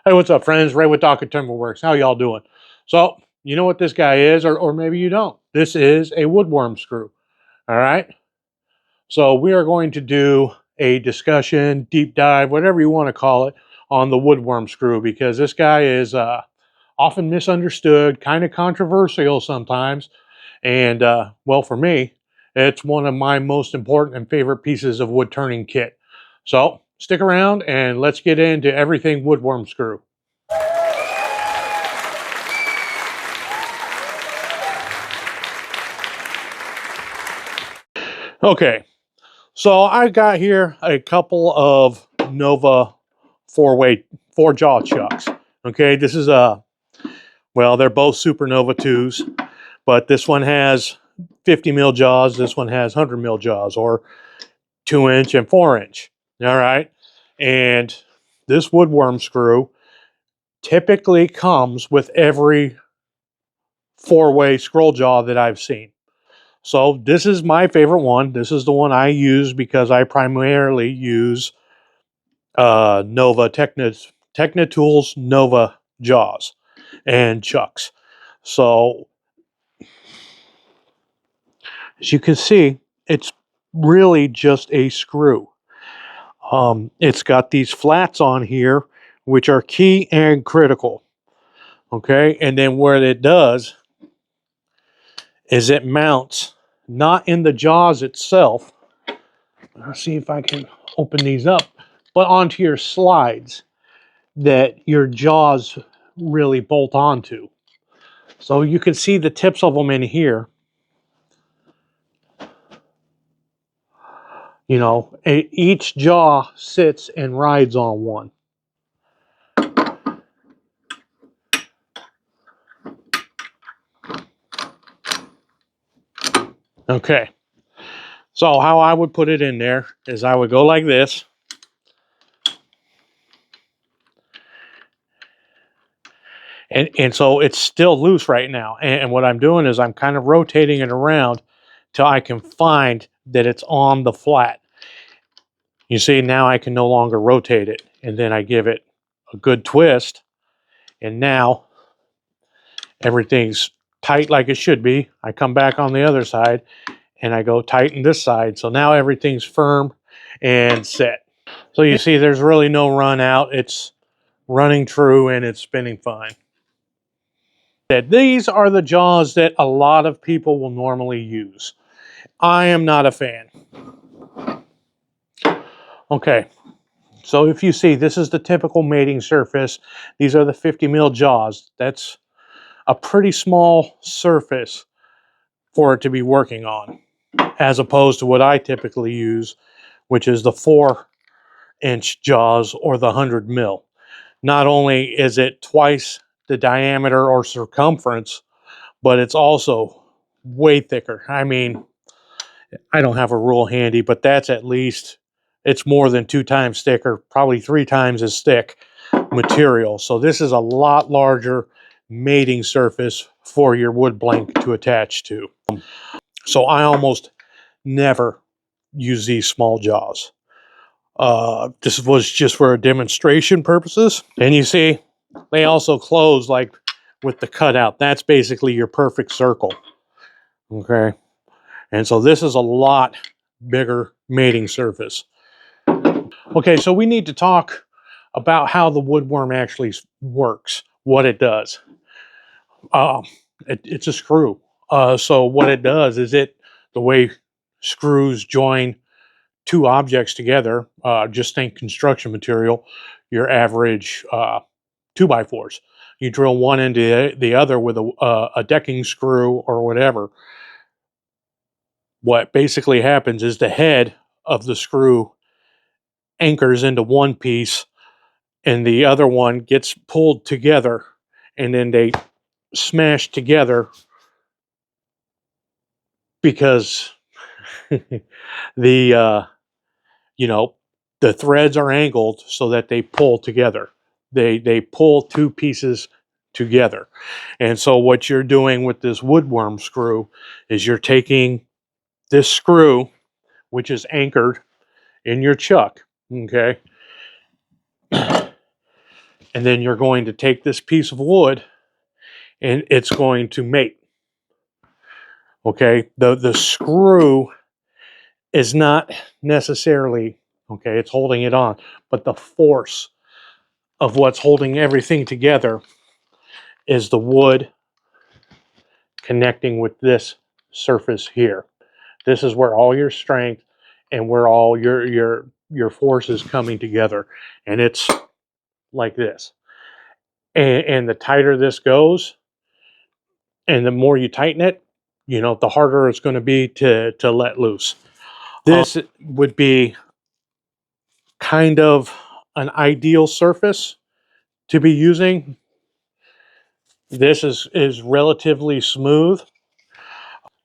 Hey, what's up, friends? Ray with Docket Timberworks. How y'all doing? So, you know what this guy is, or maybe you don't. This is a woodworm screw. All right. So we are going to do a discussion, deep dive, whatever you want to call it, on the woodworm screw because this guy is often misunderstood, kind of controversial sometimes, and well, for me, it's one of my most important and favorite pieces of wood turning kit. So stick around and let's get into everything woodworm screw. Okay, so I got here a couple of Nova four jaw chucks. Okay, this is well, they're both SuperNova2s, but this one has 50 mil jaws, this one has 100 mil jaws, or 2-inch and 4-inch. All right, and this woodworm screw typically comes with every 4-way scroll jaw that I've seen. So this is my favorite one. This is the one I use because I primarily use Teknatool's Nova jaws and chucks. So as you can see, it's really just a screw. It's got these flats on here, which are key and critical. Okay, and then what it does is it mounts not in the jaws itself. Let's see if I can open these up, but onto your slides that your jaws really bolt onto. So you can see the tips of them in here. You know, each jaw sits and rides on one. Okay, so how I would put it in there is I would go like this. And so it's still loose right now. And what I'm doing is I'm kind of rotating it around till I can find that it's on the flat. You see, now I can no longer rotate it. And then I give it a good twist. And now everything's tight like it should be. I come back on the other side and I go tighten this side. So now everything's firm and set. So you see there's really no run out. It's running true and it's spinning fine. These are the jaws that a lot of people will normally use. I am not a fan. Okay, so if you see, this is the typical mating surface. These are the 50 mil jaws. That's a pretty small surface for it to be working on, as opposed to what I typically use, which is the 4-inch jaws or the 100 mil. Not only is it twice the diameter or circumference, but it's also way thicker. I mean, I don't have a rule handy, but that's at least, it's more than 2 times thicker, probably 3 times as thick material. So this is a lot larger mating surface for your wood blank to attach to. So I almost never use these small jaws. This was just for demonstration purposes. And you see, they also close like with the cutout. That's basically your perfect circle. Okay. And so this is a lot bigger mating surface. Okay, so we need to talk about how the woodworm actually works, what it does. It's a screw. So what it does is the way screws join 2 objects together, just think construction material, your average 2x4s. You drill one into the other with a decking screw or whatever. What basically happens is the head of the screw anchors into one piece and the other one gets pulled together and then they smash together because the you know, the threads are angled so that they pull together. They pull 2 pieces together. And so what you're doing with this woodworm screw is you're taking this screw, which is anchored in your chuck, okay? And then you're going to take this piece of wood and it's going to mate. Okay, the screw is not necessarily, okay, it's holding it on, but the force of what's holding everything together is the wood connecting with this surface here. This is where all your strength and where all your force is coming together, and it's like this. And the tighter this goes, and the more you tighten it, you know, the harder it's going to be to let loose. This would be kind of an ideal surface to be using. This is relatively smooth.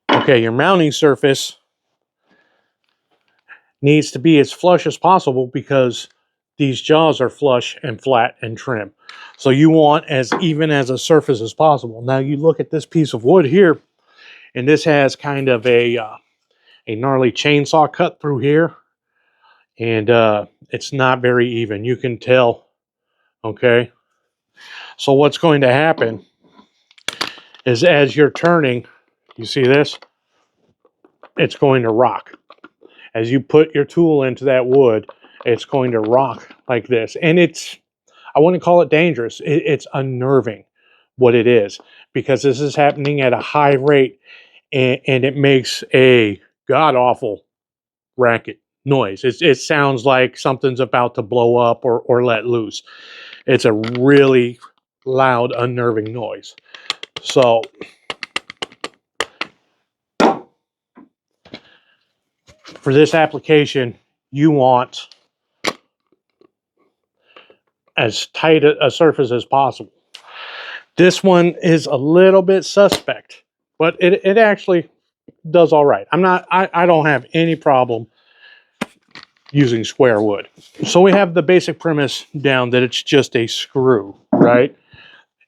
Okay, your mounting surface needs to be as flush as possible because these jaws are flush and flat and trim. So you want as even as a surface as possible. Now you look at this piece of wood here, and this has kind of a gnarly chainsaw cut through here, and it's not very even. You can tell, okay? So what's going to happen is as you're turning, you see this? It's going to rock. As you put your tool into that wood, it's going to rock like this. And it's, I wouldn't call it dangerous. It's unnerving what it is, because this is happening at a high rate, and it makes a god-awful racket noise. It sounds like something's about to blow up or let loose. It's a really loud, unnerving noise. So for this application, you want as tight a surface as possible. This one is a little bit suspect, but it actually does all right. I don't have any problem using square wood. So we have the basic premise down that it's just a screw, right?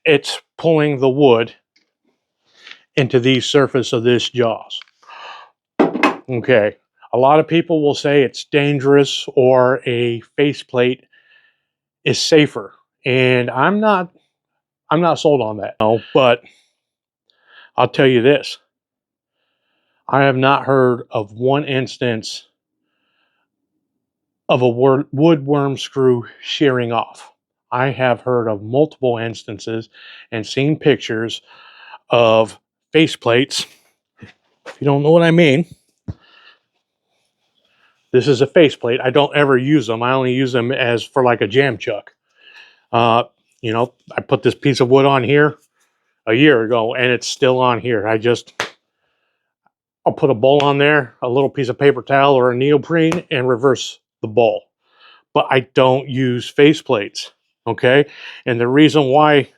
It's pulling the wood into the surface of this jaws. Okay. A lot of people will say it's dangerous or a faceplate is safer. And I'm not sold on that. No, but I'll tell you this. I have not heard of one instance of a woodworm screw shearing off. I have heard of multiple instances and seen pictures of faceplates. If you don't know what I mean, this is a faceplate. I don't ever use them. I only use them as for like a jam chuck. You know, I put this piece of wood on here a year ago and it's still on here. I'll put a bowl on there, a little piece of paper towel or a neoprene, and reverse the bowl. But I don't use faceplates, okay? And the reason why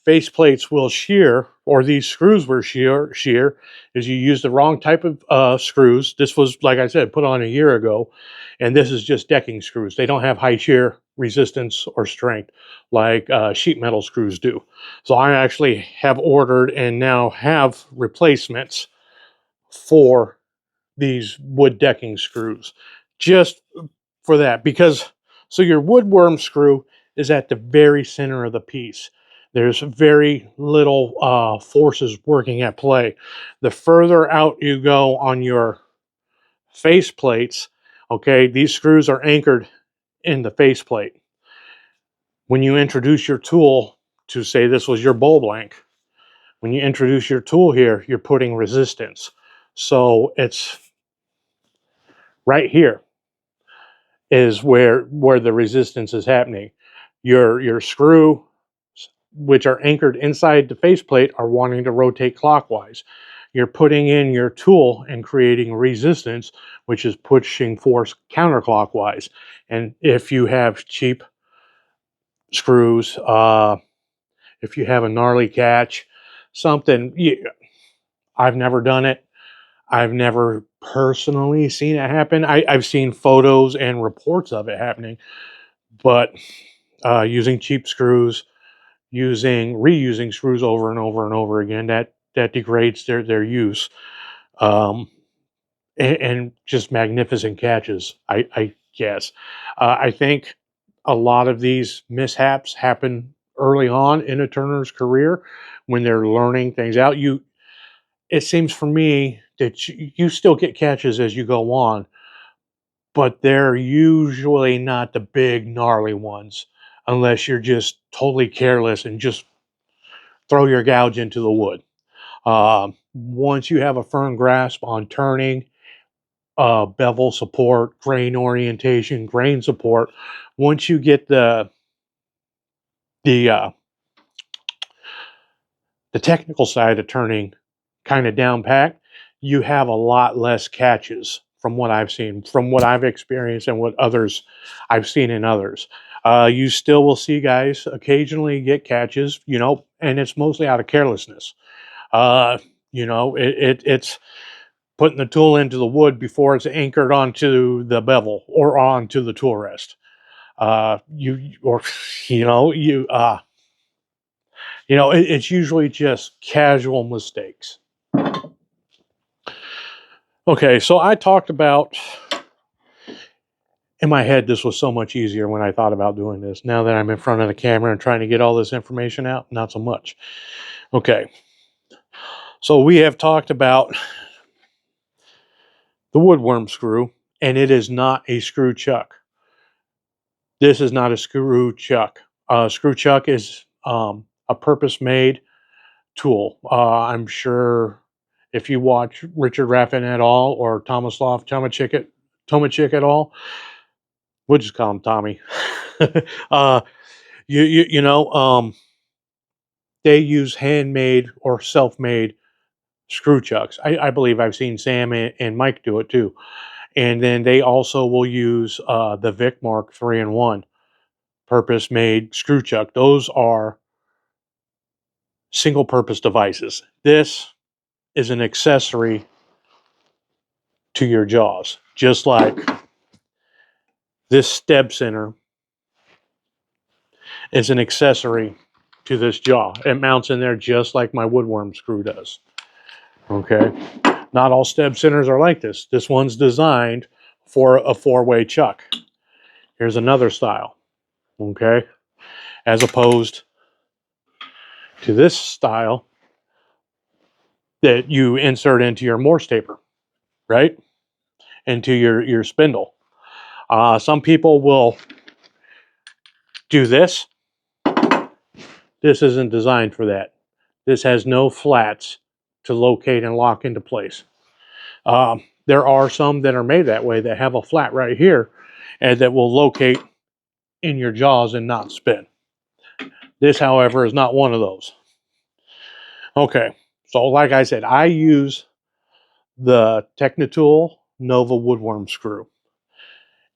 faceplates will shear, or these screws will shear, is you use the wrong type of screws. This was, like I said, put on a year ago, and this is just decking screws. They don't have high shear resistance or strength like sheet metal screws do. So I actually have ordered and now have replacements for these wood decking screws, just for that. Because so your woodworm screw is at the very center of the piece. There's very little forces working at play. The further out you go on your face plates, okay, these screws are anchored in the face plate. When you introduce your tool, to say this was your bowl blank, when you introduce your tool here, you're putting resistance. So it's right here is where the resistance is happening. Your screw, which are anchored inside the faceplate, are wanting to rotate clockwise. You're putting in your tool and creating resistance, which is pushing force counterclockwise. And if you have cheap screws, if you have a gnarly catch, something, I've never done it. I've never personally seen it happen. I've seen photos and reports of it happening, but using cheap screws, reusing screws over and over and over again, that degrades their use. And just magnificent catches, I guess. I think a lot of these mishaps happen early on in a turner's career when they're learning things out. It seems for me that you still get catches as you go on, but they're usually not the big gnarly ones unless you're just totally careless and just throw your gouge into the wood. Once you have a firm grasp on turning, bevel support, grain orientation, grain support, once you get the uh, the technical side of turning kind of down packed, you have a lot less catches from what I've seen, from what I've experienced, and what others I've seen in others. You still will see guys occasionally get catches, and it's mostly out of carelessness. Uh, it's putting the tool into the wood before it's anchored onto the bevel or onto the tool rest. You know, you it's usually just casual mistakes. Okay, so I talked about, in my head, this was so much easier when I thought about doing this. Now that I'm in front of the camera and trying to get all this information out, not so much. Okay, so we have talked about the Woodworm screw, and it is not a screw chuck. This is not a screw chuck. Screw chuck is a purpose-made tool. I'm sure if you watch Richard Raffin et al. Or Tomislav Tomachik et al., we'll just call him Tommy. uh, you know, they use handmade or self-made screw chucks. I believe I've seen Sam and Mike do it too. And then they also will use the Vic Mark 3-in-1 purpose-made screw chuck. Those are single-purpose devices. This is an accessory to your jaws, just like this step center is an accessory to this jaw. It mounts in there just like my Woodworm screw does. Okay, not all step centers are like this. This one's designed for a 4-way chuck. Here's another style. Okay, as opposed to this style that you insert into your Morse taper, right? Into your spindle. Some people will do this. This isn't designed for that. This has no flats to locate and lock into place. There are some that are made that way that have a flat right here and that will locate in your jaws and not spin. This, however, is not one of those. Okay, so like I said, I use the Teknatool Nova Woodworm screw.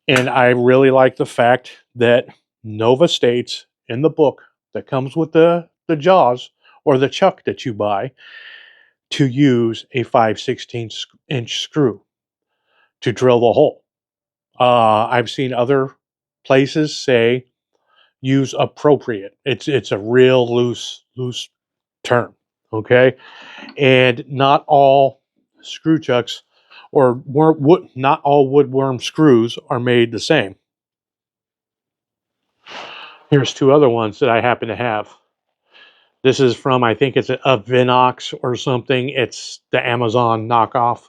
And I really like the fact that Nova states in the book that comes with the jaws or the chuck that you buy to use a 5/16" screw to drill the hole. I've seen other places say use appropriate. It's a real loose term, okay? And not all screw chucks not all Woodworm screws are made the same. Here's two other ones that I happen to have. This is from, I think it's a Vinox or something. It's the Amazon knockoff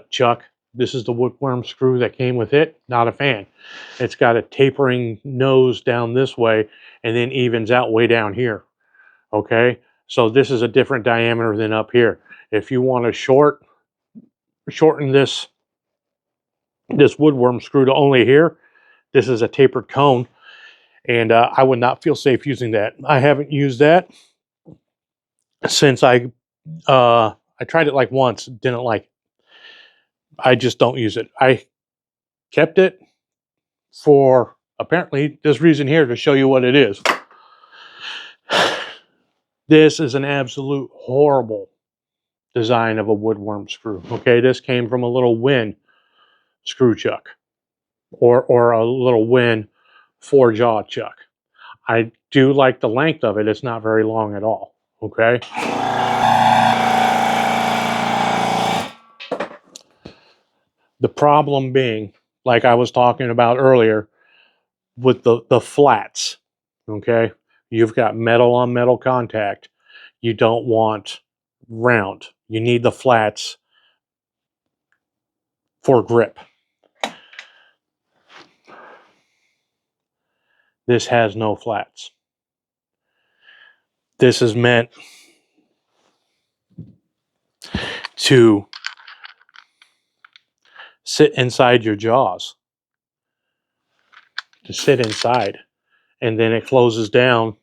chuck. This is the Woodworm screw that came with it. Not a fan. It's got a tapering nose down this way and then evens out way down here. Okay, so this is a different diameter than up here. If you want to shorten this Woodworm screw to only here, this is a tapered cone, and I would not feel safe using that. I haven't used that since I tried it like once, didn't like it. I just don't use it. I kept it for apparently this reason here, to show you what it is. This is an absolute horrible design of a Woodworm screw. Okay, this came from a little Win screw chuck or a little Win 4-jaw chuck. I do like the length of it. It's not very long at all. Okay. The problem being, like I was talking about earlier, with the flats, okay? You've got metal on metal contact. You don't want round. You need the flats for grip. This has no flats. This is meant to sit inside your jaws, to sit inside. And then it closes down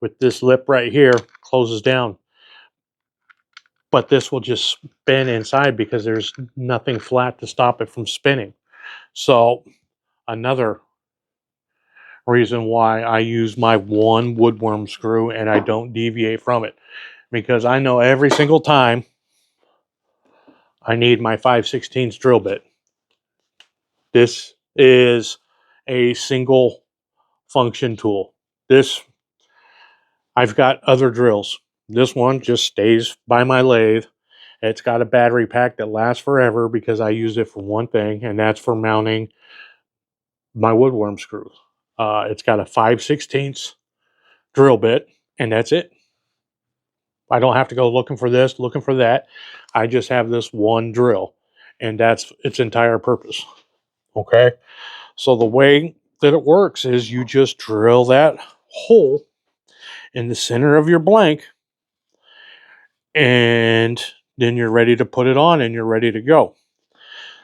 with this lip right here, closes down. But this will just spin inside because there's nothing flat to stop it from spinning. So another reason why I use my one Woodworm screw and I don't deviate from it, because I know every single time I need my 5/16 drill bit. This is a single function tool. This, I've got other drills. This one just stays by my lathe. It's got a battery pack that lasts forever because I use it for one thing, and that's for mounting my Woodworm screws. It's got a 5/16 drill bit, and that's it. I don't have to go looking for this, looking for that. I just have this one drill, and that's its entire purpose. Okay? So the way that it works is you just drill that hole in the center of your blank, and then you're ready to put it on and you're ready to go.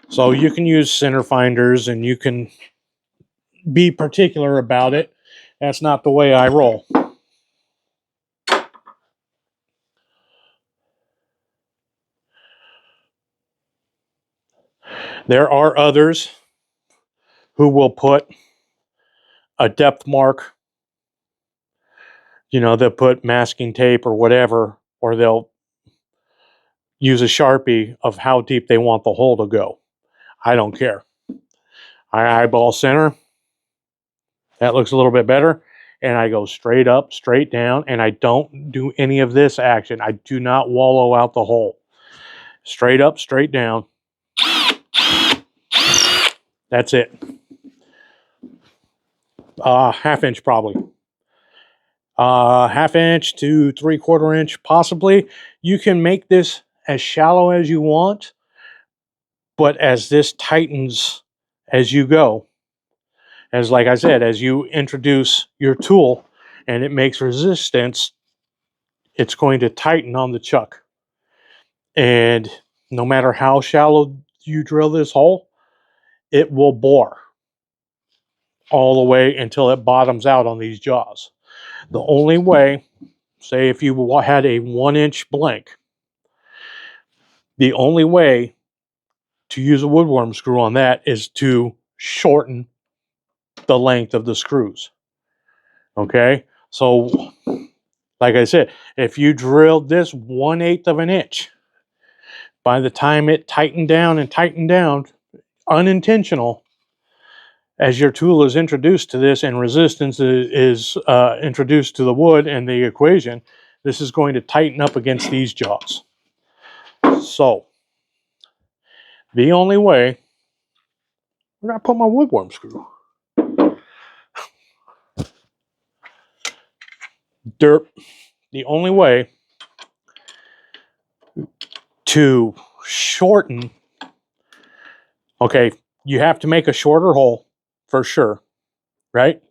So you can use center finders and you can be particular about it. That's not the way I roll. There are others who will put a depth mark, you know, they'll put masking tape or whatever, or they'll use a Sharpie of how deep they want the hole to go. I don't care. I eyeball center. That looks a little bit better. And I go straight up, straight down, and I don't do any of this action. I do not wallow out the hole. Straight up, straight down. That's it. Half inch probably. Half inch to 3/4 inch possibly. You can make this as shallow as you want, but as this tightens as you go, as like I said, as you introduce your tool and it makes resistance, it's going to tighten on the chuck. And no matter how shallow you drill this hole, it will bore all the way until it bottoms out on these jaws. The only way, say if you had a 1-inch blank, the only way to use a Woodworm screw on that is to shorten the length of the screws. Okay? So, like I said, if you drilled this 1/8 of an inch, by the time it tightened down, unintentional, as your tool is introduced to this and resistance is introduced to the wood and the equation, this is going to tighten up against these jaws. So, the only way, where did I put my Woodworm screw? Derp. The only way to shorten, okay, you have to make a shorter hole for sure, right?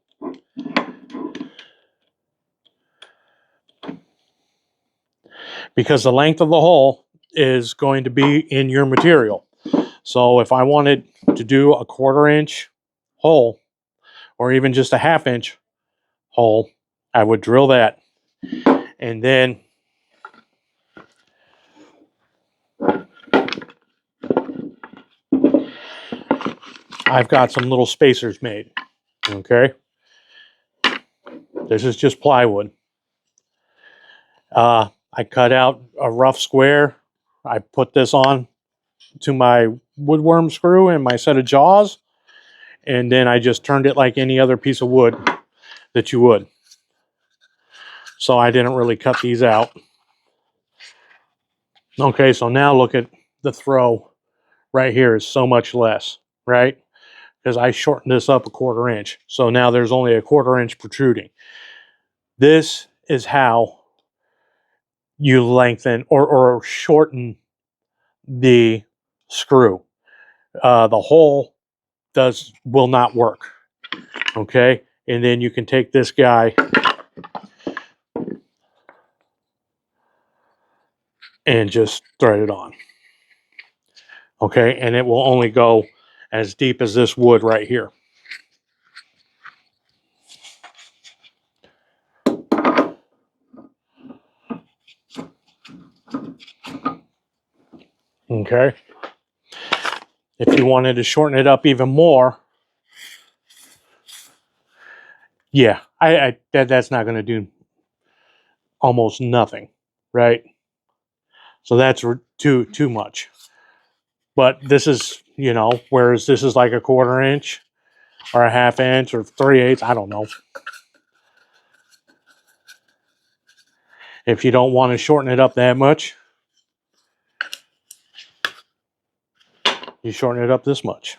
Because the length of the hole is going to be in your material. So if I wanted to do a 1/4 inch hole, or even just a 1/2 inch hole, I would drill that. And then I've got some little spacers made, okay? This is just plywood. I cut out a rough square. I put this on to my Woodworm screw and my set of jaws, and then I just turned it like any other piece of wood that you would. So I didn't really cut these out. Okay, so now look at the throw right here is so much less, right? because I shortened this up 1/4 inch. So now there's only 1/4 inch protruding. This is how you lengthen or shorten the screw. The hole will not work. Okay, and then you can take this guy and just thread it on. Okay, and it will only go as deep as this wood right here. Okay, if you wanted to shorten it up even more, yeah, that's not going to do almost nothing, right? So that's too much. But this is, you know, whereas this is like 1/4 inch or 1/2 inch or 3/8, I don't know. If you don't want to shorten it up that much, you shorten it up this much.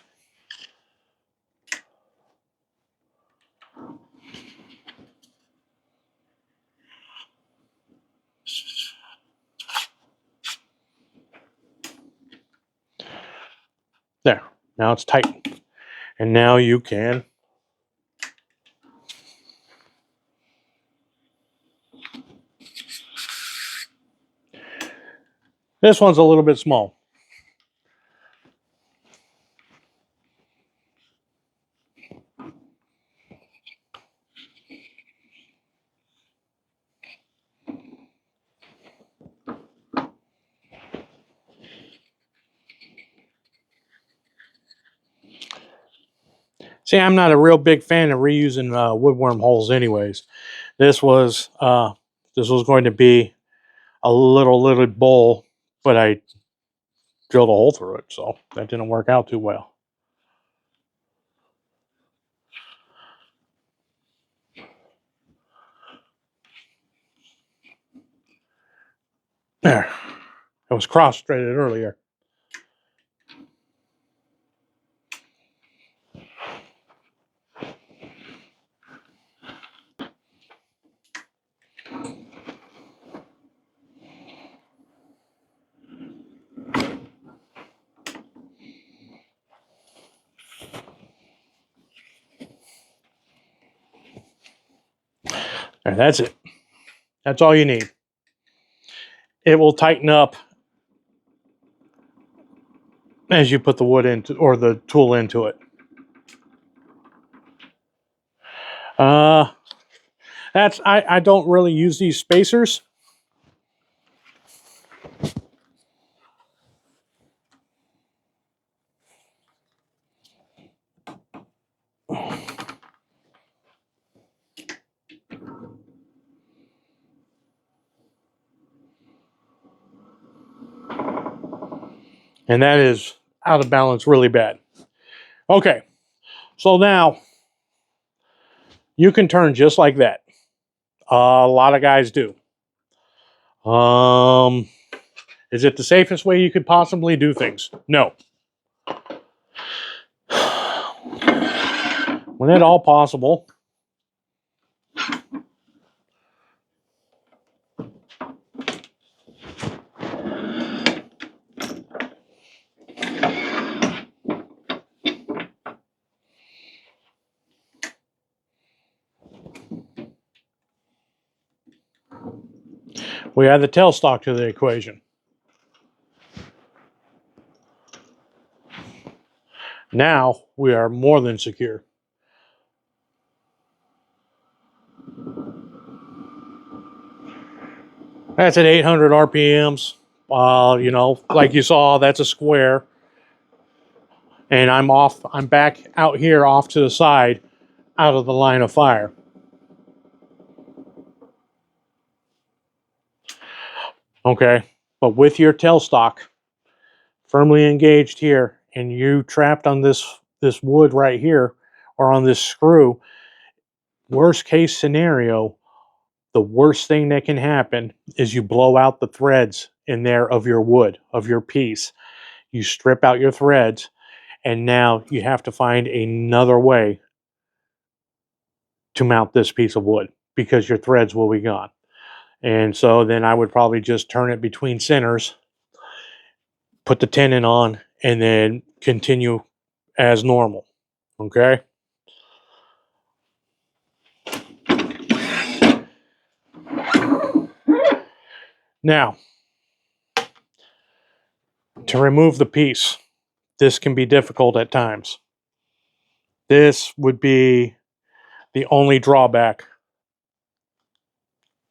There, now it's tight. And now you can this one's a little bit small. See, I'm not a real big fan of reusing woodworm holes anyways. This was going to be a little bowl, but I drilled a hole through it, so that didn't work out too well. There. It was cross-threaded earlier. And that's it. That's all you need. It will tighten up as you put the wood into or the tool into it. I don't really use these spacers. And that is out of balance really bad. Okay, so now you can turn just like that. A lot of guys do. Is it the safest way you could possibly do things? No. When at all possible, we add the tailstock to the equation. Now we are more than secure. That's at 800 RPMs. You know, like you saw, that's a square. And I'm back out here off to the side, out of the line of fire. Okay, but with your tailstock firmly engaged here, and you trapped on this wood right here, or on this screw, worst case scenario, the worst thing that can happen is you blow out the threads in there of your wood, of your piece. You strip out your threads, And now you have to find another way to mount this piece of wood because your threads will be gone. And so then I would probably just turn it between centers, put the tenon on, and then continue as normal. Okay. Now, to remove the piece, this can be difficult at times. This would be the only drawback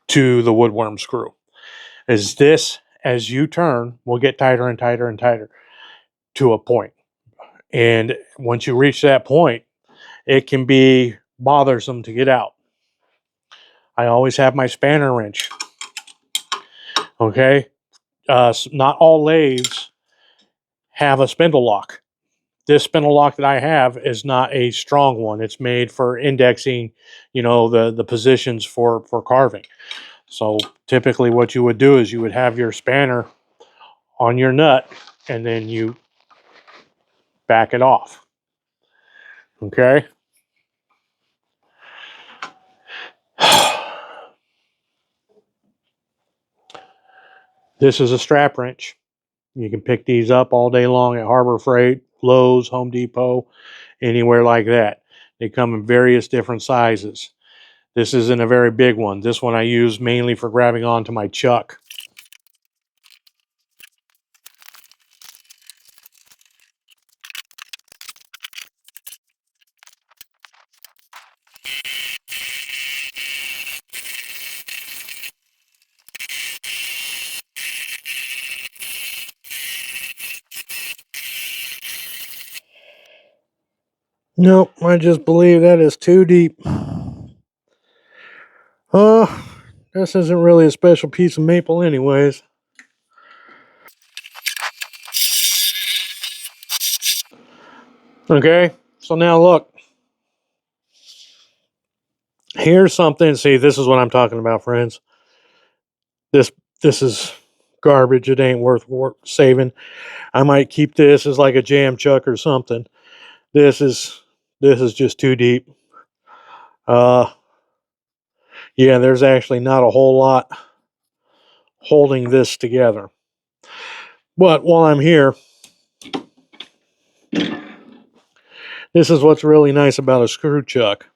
to the Woodworm screw. Is this, as you turn, will get tighter and tighter and tighter to a point. And once you reach that point, it can be bothersome to get out. I always have my spanner wrench. Okay. Not all lathes have a spindle lock. This spindle lock that I have is not a strong one. It's made for indexing, you know, the positions for carving. So typically what you would do is you would have your spanner on your nut and then you back it off. Okay. This is a strap wrench. You can pick these up all day long at Harbor Freight, Lowe's, Home Depot, anywhere like that. They come in various different sizes. This isn't a very big one. This one I use mainly for grabbing onto my chuck. Nope, I just believe that is too deep. This isn't really a special piece of maple anyways. Okay, so now look. Here's something. See, this is what I'm talking about, friends. This is garbage. It ain't worth saving. I might keep this as like a jam chuck or something. This is just too deep. Yeah, there's actually not a whole lot holding this together. But while I'm here, this is what's really nice about a screw chuck.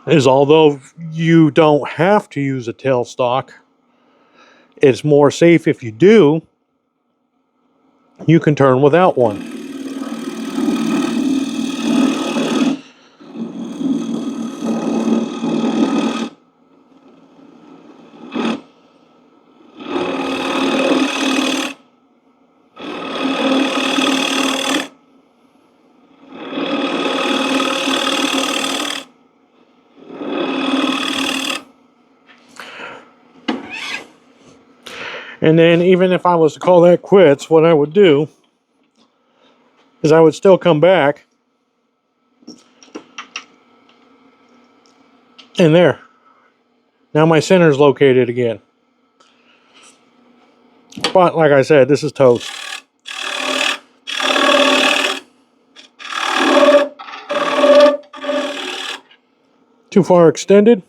Is although you don't have to use a tailstock, it's more safe if you do. You can turn without one. And then even if I was to call that quits, what I would do is I would still come back. And there. Now my center is located again. But like I said, this is toast. Too far extended.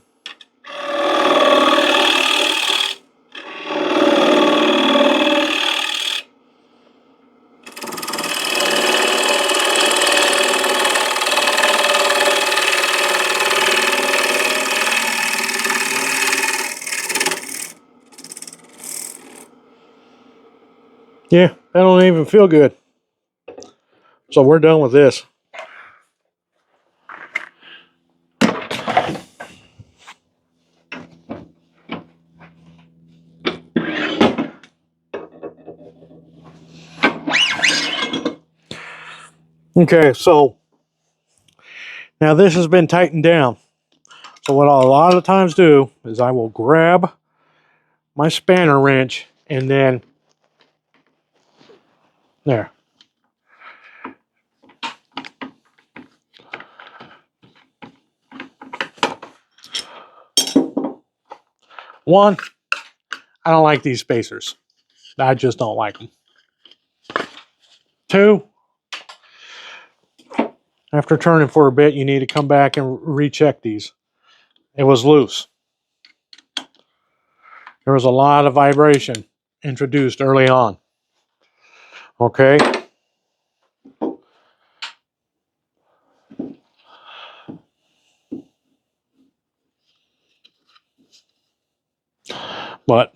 Yeah, that don't even feel good. So we're done with this. Okay, so now this has been tightened down. So what I'll a lot of times do is I will grab my spanner wrench and then there. One, I don't like these spacers. I just don't like them. Two, after turning for a bit, you need to come back and recheck these. It was loose. There was a lot of vibration introduced early on. Okay. But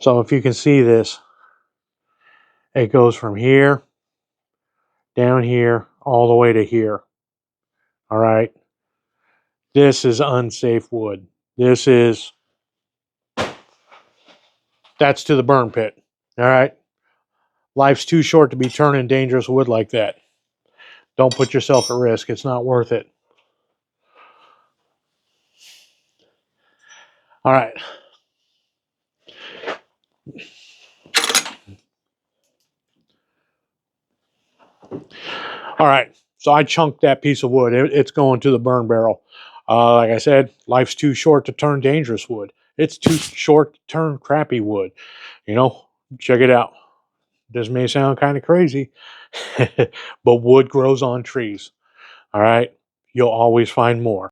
so if you can see this, it goes from here, down here, all the way to here. All right. This is unsafe wood. This is, that's to the burn pit. All right. Life's too short to be turning dangerous wood like that. Don't put yourself at risk. It's not worth it. All right. All right. So I chunked that piece of wood. It's going to the burn barrel. Like I said, life's too short to turn dangerous wood. It's too short to turn crappy wood. You know, check it out. This may sound kind of crazy, but wood grows on trees. All right. You'll always find more.